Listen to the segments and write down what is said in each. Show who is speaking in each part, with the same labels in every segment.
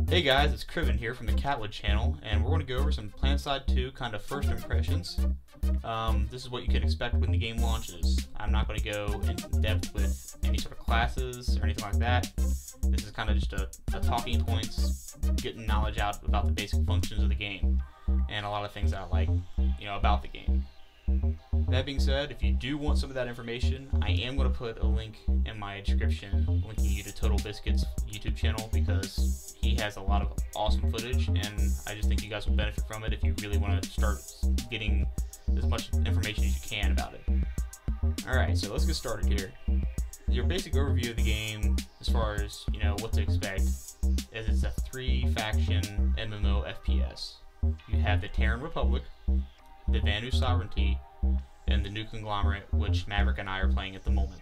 Speaker 1: Hey guys, it's Krivin here from the CatWood channel, and we're going to go over some Planetside 2 kind of first impressions. This is what you can expect when the game launches. I'm not going to go in depth with any sort of classes or anything like that. This is kind of just a talking points, getting knowledge out about the basic functions of the game, and a lot of things that I like, about the game. That being said, if you do want some of that information, I am going to put a link in my description linking you to Total Biscuit's YouTube channel, because he has a lot of awesome footage, and I just think you guys will benefit from it if you really want to start getting as much information as you can about it. Alright, so let's get started here. Your basic overview of the game, as far as what to expect, is it's a 3-faction MMO FPS. You have the Terran Republic, the Vanu Sovereignty, and the New Conglomerate, which Maverick and I are playing at the moment.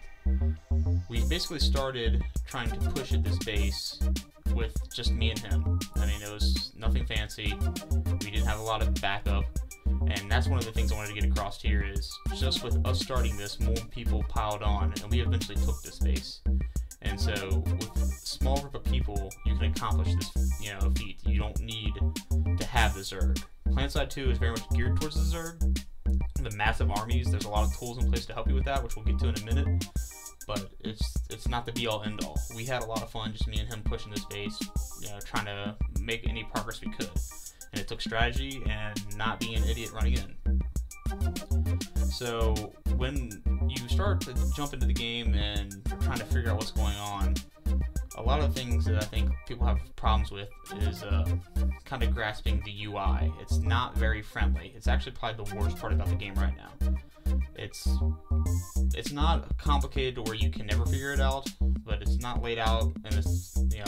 Speaker 1: We basically started trying to push at this base with just me and him. I mean, it was nothing fancy. We didn't have a lot of backup, and that's one of the things I wanted to get across here is just with us starting this, more people piled on, and we eventually took this base. And so, with a small group of people, you can accomplish this, feat. You don't need to have the Zerg. Planetside 2 is very much geared towards the Zerg. The massive armies, there's a lot of tools in place to help you with that, which we'll get to in a minute. But it's not the be-all, end-all. We had a lot of fun, just me and him pushing this base, trying to make any progress we could. And it took strategy and not being an idiot running in. So when you start to jump into the game and trying to figure out what's going on, a lot of things that I think people have problems with is kind of grasping the UI. It's not very friendly. It's actually probably the worst part about the game right now. It's not complicated to where you can never figure it out, but it's not laid out in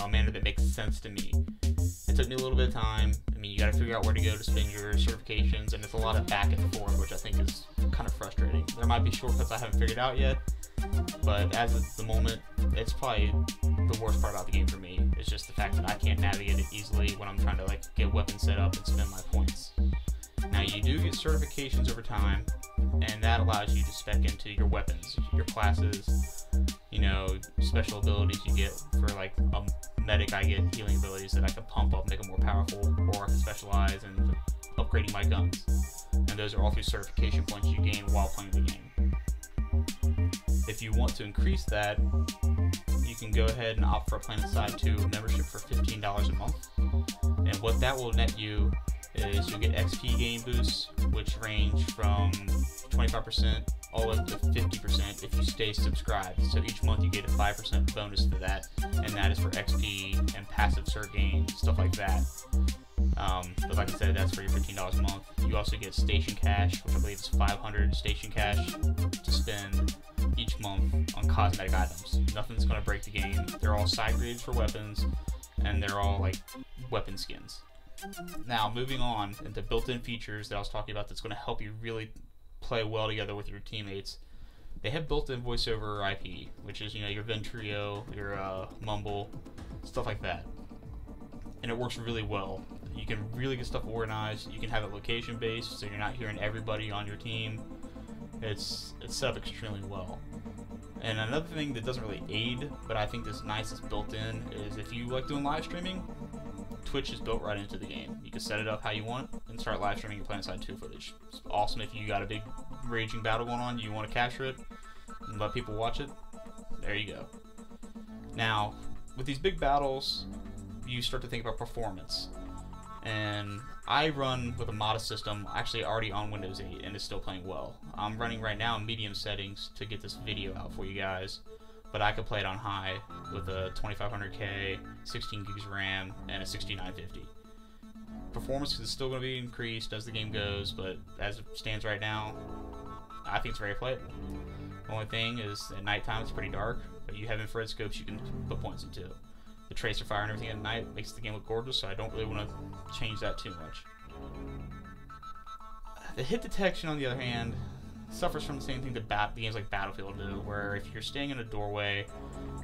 Speaker 1: a manner that makes sense to me. It took me a little bit of time. I mean, you got to figure out where to go to spend your certifications, and it's a lot of back and forth, which I think is kind of frustrating. There might be shortcuts I haven't figured out yet, but as of the moment, it's probably the worst part about the game for me. It's just the fact that I can't navigate it easily when I'm trying to get weapons set up and spend my points. Now, you do get certifications over time, and that allows you to spec into your weapons, your classes, special abilities you get. For like a medic, I get healing abilities that I can pump up, make them more powerful, or I can specialize in upgrading my guns. And those are all through certification points you gain while playing the game. If you want to increase that, you can go ahead and opt for a Planetside 2 membership for $15 a month. And what that will net you is you'll get XP gain boosts, which range from 25% all the way up to 50% if you stay subscribed. So each month you get a 5% bonus to that, and that is for XP and passive cert gain, stuff like that. But like I said, that's for your $15 a month. You also get station cash, which I believe is 500 station cash to spend each month on cosmetic items. Nothing's going to break the game. They're all side grades for weapons, and they're all like weapon skins. Now, moving on into built-in features that I was talking about that's going to help you really play well together with your teammates. They have built-in voice over IP, which is, your Ventrio, your Mumble, stuff like that. And it works really well. You can really get stuff organized. You can have it location-based, so you're not hearing everybody on your team. It's set up extremely well. And another thing that doesn't really aid, but I think is nice that's built in, is if you like doing live streaming, Twitch is built right into the game. You can set it up how you want and start live streaming your Planetside 2 footage. It's awesome if you got a big raging battle going on, you want to capture it and let people watch it. There you go. Now, with these big battles, you start to think about performance. And I run with a modest system, actually already on Windows 8, and it's still playing well. I'm running right now in medium settings to get this video out for you guys, but I could play it on high with a 2500K, 16 gigs RAM, and a 6950. Performance is still going to be increased as the game goes, but as it stands right now, I think it's very playable. The only thing is, at nighttime it's pretty dark, but you have infrared scopes you can put points into. The tracer fire and everything at night makes the game look gorgeous, so I don't really want to change that too much. The hit detection, on the other hand, suffers from the same thing that games like Battlefield do, where if you're staying in a doorway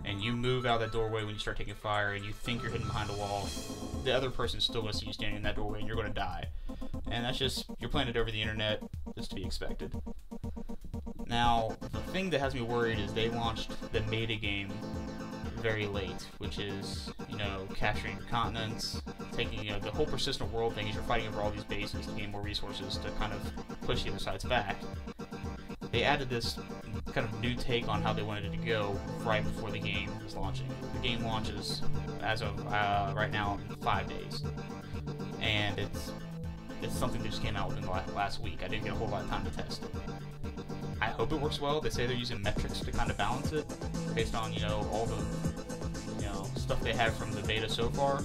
Speaker 1: and you move out of that doorway when you start taking fire and you think you're hidden behind a wall, the other person's still going to see you standing in that doorway and you're going to die. And that's just, you're playing it over the internet, it's to be expected. Now, the thing that has me worried is they launched the meta game very late, which is, you know, capturing your continents, taking, you know, the whole persistent world thing is you're fighting over all these bases to gain more resources to kind of push the other side's back. They added this kind of new take on how they wanted it to go right before the game is launching. The game launches as of right now in 5 days, and it's something that just came out within the last week. I didn't get a whole lot of time to test it. I hope it works well. They say they're using metrics to kind of balance it based on, you know, all the, you know, stuff they have from the beta so far.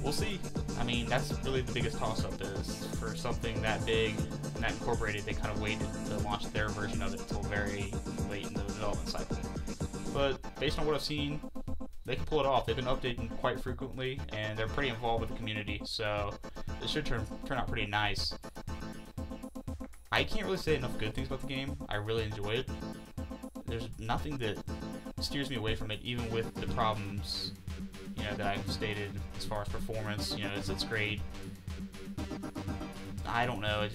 Speaker 1: We'll see. I mean, that's really the biggest toss-up is for something that big and that incorporated, they kind of waited to launch their version of it until very late in the development cycle. But based on what I've seen, they can pull it off. They've been updating quite frequently, and they're pretty involved with the community, so it should turn out pretty nice. I can't really say enough good things about the game. I really enjoy it. There's nothing that steers me away from it, even with the problems, you know, that I've stated as far as performance. You know, it's great. I don't know.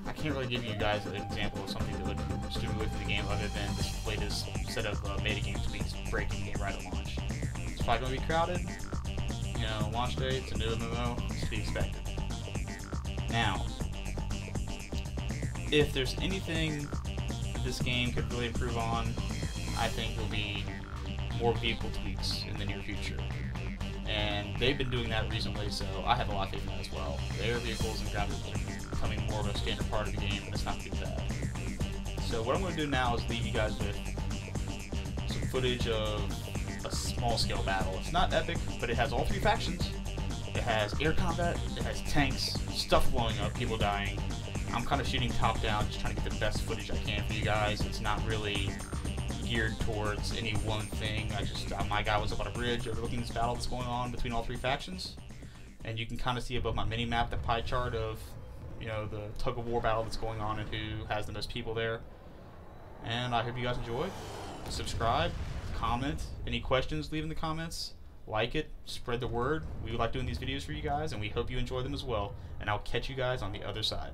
Speaker 1: I can't really give you guys an example of something that would steer me away from the game other than this latest set of meta game tweaks breaking the game right at launch. It's probably going to be crowded. You know, launch day, it's a new MMO, it's to be expected. Now, if there's anything this game could really improve on, I think will be more vehicle tweaks in the near future. And they've been doing that recently, so I have a lot of faith in that as well. Their vehicles and ground vehicles are becoming more of a standard part of the game, and it's not too bad. So what I'm going to do now is leave you guys with some footage of a small-scale battle. It's not epic, but it has all 3 factions. It has air combat, it has tanks, stuff blowing up, people dying. I'm kind of shooting top down, just trying to get the best footage I can for you guys. It's not really geared towards any one thing. My guy was up on a bridge overlooking this battle that's going on between all 3 factions, and you can kind of see above my mini map the pie chart of, you know, the tug of war battle that's going on and who has the most people there. And I hope you guys enjoy. Subscribe, comment, any questions leave in the comments, like it, spread the word. We like doing these videos for you guys, and we hope you enjoy them as well. And I'll catch you guys on the other side.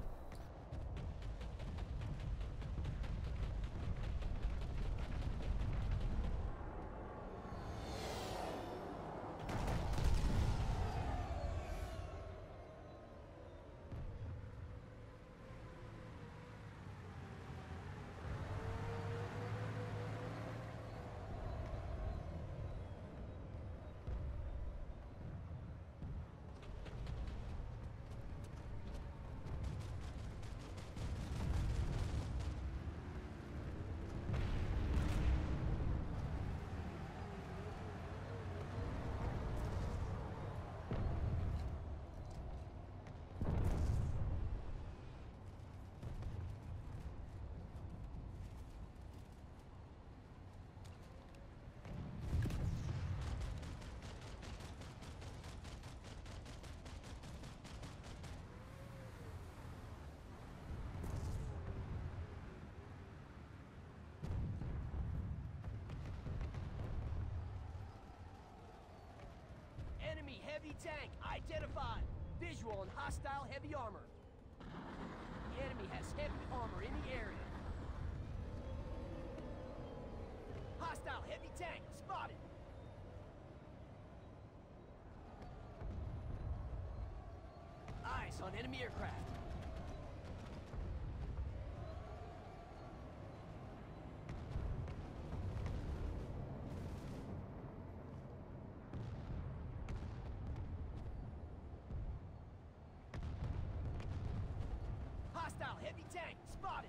Speaker 2: Enemy heavy tank identified. Visual on hostile heavy armor. The enemy has heavy armor in the area. Hostile heavy tank spotted. Eyes on enemy aircraft. Hostile heavy tank spotted.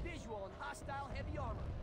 Speaker 2: Visual on hostile heavy armor.